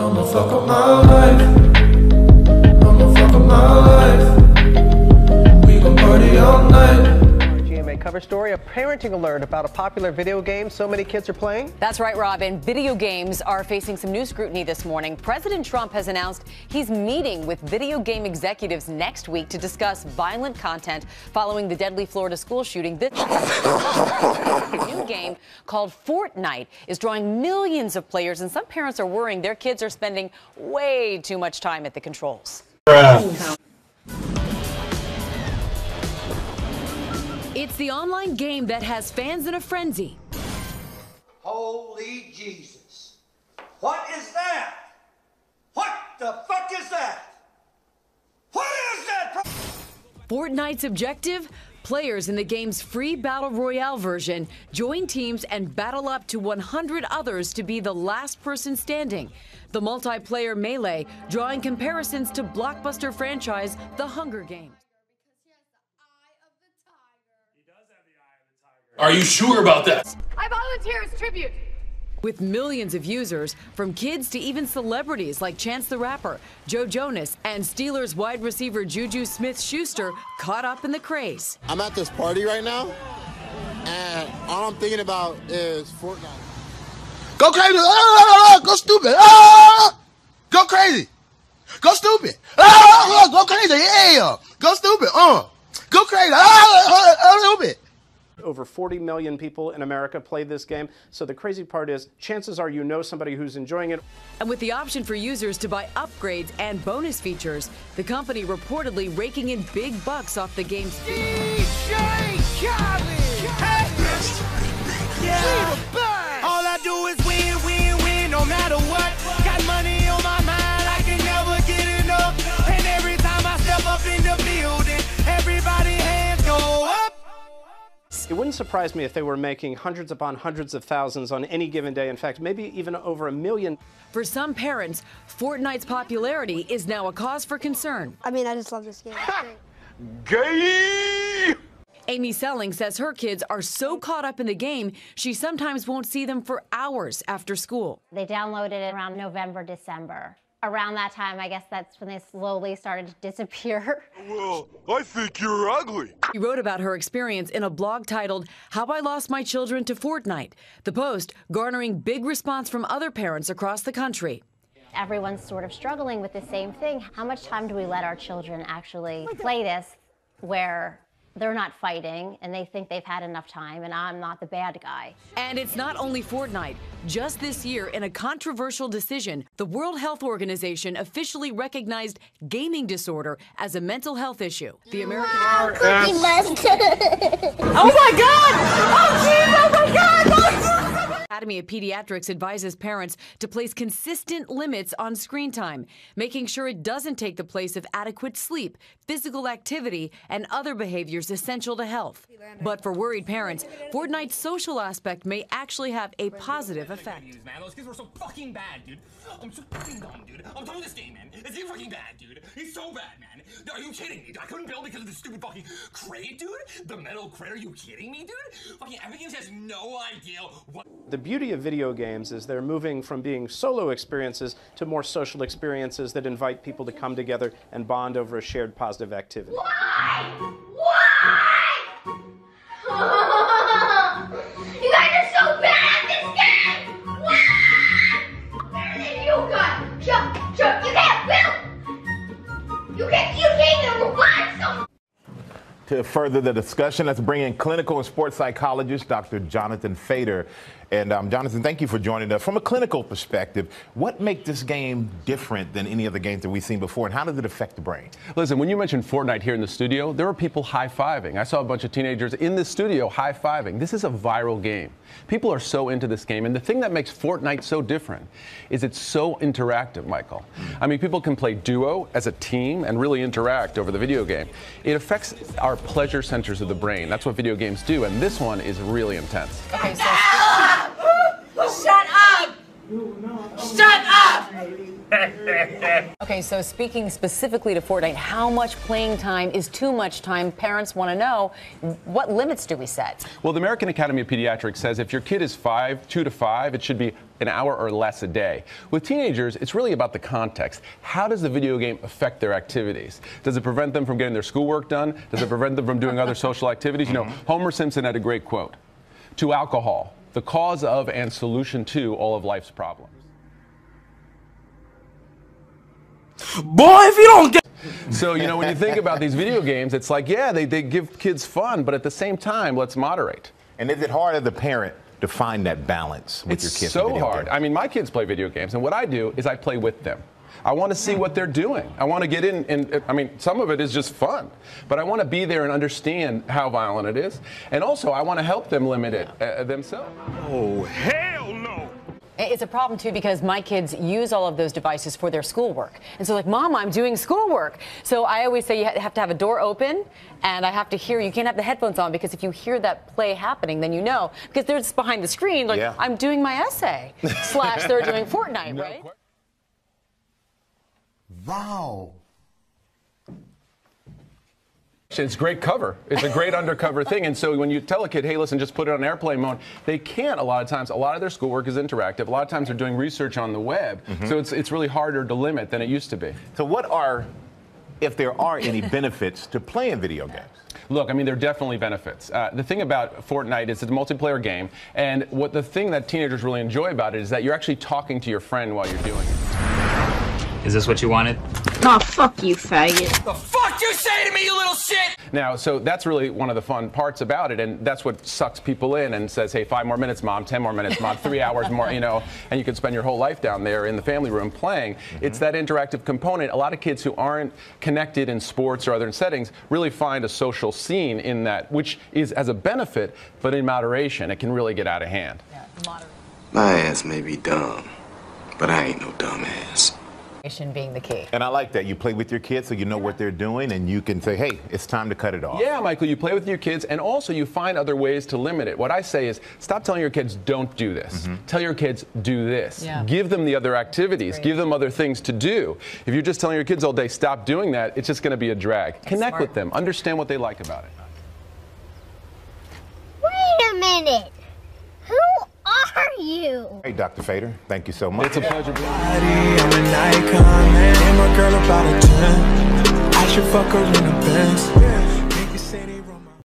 I'ma fuck up my life. I'ma fuck up my life. We gon' party all night. GMA cover story, a parenting alert about a popular video game so many kids are playing. That's right, Robin. Video games are facing some new scrutiny this morning. President Trump has announced he's meeting with video game executives next week to discuss violent content following the deadly Florida school shooting. This new game called Fortnite is drawing millions of players, and some parents are worrying their kids are spending way too much time at the controls. It's the online game that has fans in a frenzy. Holy Jesus. What is that? What the fuck is that? What is that? Fortnite's objective? Players in the game's free Battle Royale version join teams and battle up to 100 others to be the last person standing. The multiplayer melee drawing comparisons to blockbuster franchise The Hunger Games. Are you sure about that? I volunteer as tribute. With millions of users, from kids to even celebrities like Chance the Rapper, Joe Jonas, and Steelers wide receiver Juju Smith-Schuster caught up in the craze. I'm at this party right now, and all I'm thinking about is Fortnite. Go crazy! Go stupid! Go crazy! Go stupid! Go crazy! Yeah! Go stupid! Go crazy! Stupid! Over 40 million people in America play this game. So the crazy part is, chances are you know somebody who's enjoying it. And with the option for users to buy upgrades and bonus features, the company reportedly raking in big bucks off the game's DJ Khaled! Yeah. All I do is win, win, win, no matter what. Got money on my mind, I can never get enough. And every time I step up in the building, everybody hands go up. It wouldn't surprise me if they were making hundreds upon hundreds of thousands on any given day. In fact, maybe even over 1 million. For some parents, Fortnite's popularity is now a cause for concern. I mean, I just love this game. Gay! Amy Selling says her kids are so caught up in the game, she sometimes won't see them for hours after school. They downloaded it around November, December. Around that time, I guess that's when they slowly started to disappear. Well, I think you're ugly. She wrote about her experience in a blog titled, How I Lost My Children to Fortnite. The post garnering big response from other parents across the country. Everyone's sort of struggling with the same thing. How much time do we let our children actually play this where they're not fighting and they think they've had enough time and I'm not the bad guy? And it's not only Fortnite. Just this year, in a controversial decision, the World Health Organization officially recognized gaming disorder as a mental health issue. The American Oh my God! Oh, geez! Oh my God! Academy of Pediatrics advises parents to place consistent limits on screen time, making sure it doesn't take the place of adequate sleep, physical activity, and other behaviors essential to health. But for worried parents, Fortnite's social aspect may actually have a positive effect. Man, those kids were so fucking bad, dude. I'm so fucking dumb, dude. I'm done with this game, man. It's fucking bad, dude. It's so bad, man. Are you kidding me? I couldn't build because of this stupid fucking crate, dude. The metal crate. Are you kidding me, dude? Fucking Epic Games has no idea what. The beauty of video games is they're moving from being solo experiences to more social experiences that invite people to come together and bond over a shared positive activity. Why? You guys are so bad at this game! Why? Better than you guys! Shut! You can't build! You can't even revive someone! To further the discussion, let's bring in clinical and sports psychologist Dr. Jonathan Fader. And Jonathan, thank you for joining us. From a clinical perspective, what makes this game different than any other games that we've seen before, and how does it affect the brain? Listen, when you mentioned Fortnite here in the studio, there were people high-fiving. I saw a bunch of teenagers in the studio high-fiving. This is a viral game. People are so into this game, and the thing that makes Fortnite so different is it's so interactive, Michael. I mean, people can play duo as a team and really interact over the video game. It affects our pleasure centers of the brain. That's what video games do, and this one is really intense. Okay, so... Shut up! Shut up! Okay, so speaking specifically to Fortnite, how much playing time is too much time? Parents want to know, what limits do we set? Well, the American Academy of Pediatrics says if your kid is 2 to 5, it should be an hour or less a day. With teenagers, it's really about the context. How does the video game affect their activities? Does it prevent them from getting their schoolwork done? Does it prevent them from doing other social activities? You know, Homer Simpson had a great quote. To alcohol, the cause of and solution to all of life's problems. Boy, if you don't get... So, you know, when you think about these video games, it's like, yeah, they give kids fun, but at the same time, let's moderate. And is it hard as a parent to find that balance with your kids? It's so hard. I mean, my kids play video games, and what I do is I play with them. I want to see what they're doing. I want to get in, and I mean, some of it is just fun, but I want to be there and understand how violent it is. And also, I want to help them limit it themselves. Oh, hell no! It's a problem, too, because my kids use all of those devices for their schoolwork. And so, like, Mom, I'm doing schoolwork. So I always say you have to have a door open, and I have to hear, you can't have the headphones on, because if you hear that play happening, then you know. Because they're just behind the screen, like, yeah. I'm doing my essay, / they're doing Fortnite, right? Wow. It's great cover. It's a great undercover thing. And so when you tell a kid, hey, listen, just put it on airplane mode, they can't a lot of times. A lot of their schoolwork is interactive. A lot of times they're doing research on the web. So it's really harder to limit than it used to be. So what are, if there are any benefits to playing video games? Look, I mean, there are definitely benefits. The thing about Fortnite is it's a multiplayer game. And the thing that teenagers really enjoy about it is that you're actually talking to your friend while you're doing it. Is this what you wanted? Oh, fuck you, faggot. The fuck you say to me, you little shit? Now, so that's really one of the fun parts about it, and that's what sucks people in and says, hey, 5 more minutes, Mom, 10 more minutes, Mom, 3 hours more, you know, and you can spend your whole life down there in the family room playing. It's that interactive component. A lot of kids who aren't connected in sports or other settings really find a social scene in that, which is as a benefit, but in moderation. It can really get out of hand. Yeah, moderate. My ass may be dumb, but I ain't no dumb ass. Being the key. And I like that. You play with your kids so you know what they're doing, and you can say, hey, it's time to cut it off. Yeah, Michael, you play with your kids, and also you find other ways to limit it. What I say is, stop telling your kids, don't do this. Tell your kids, do this. Yeah. Give them the other activities. Give them other things to do. If you're just telling your kids all day, stop doing that, it's just going to be a drag. That's Connect smart. with them. Understand what they like about it. Wait a minute. Who are you? Hey, Dr. Fader, thank you so much. It's a pleasure being here. I'm an icon, man. And my girl about a 10. I should fuck her in a Benz.